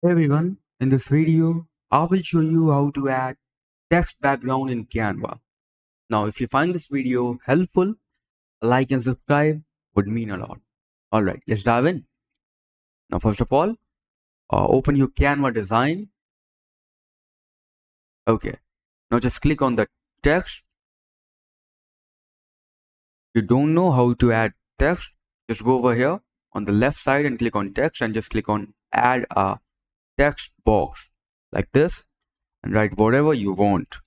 Hey everyone, in this video, I will show you how to add text background in Canva. Now, if you find this video helpful, a like and subscribe would mean a lot. Alright, let's dive in. Now, first of all, open your Canva design. Okay, now just click on the text. If you don't know how to add text, just go over here on the left side and click on text and just click on add a text box like this and write whatever you want.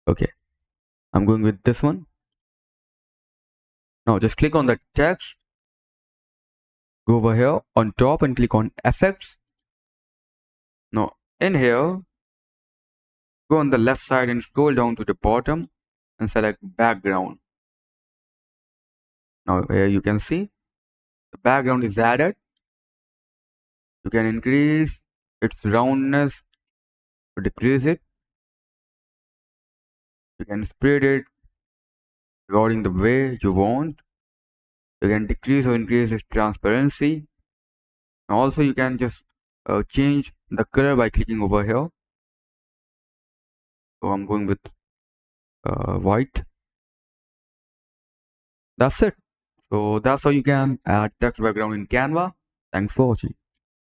Okay, I'm going with this one. Now just click on the text, go over here on top and click on effects. Now in here, go on the left side and scroll down to the bottom and select background. Now here you can see the background is added. You can increase its roundness or decrease it. You can spread it according the way you want. You can decrease or increase its transparency. Also you can just change the color by clicking over here. So I'm going with white. That's it. So that's how you can add text background in Canva. Thanks for watching.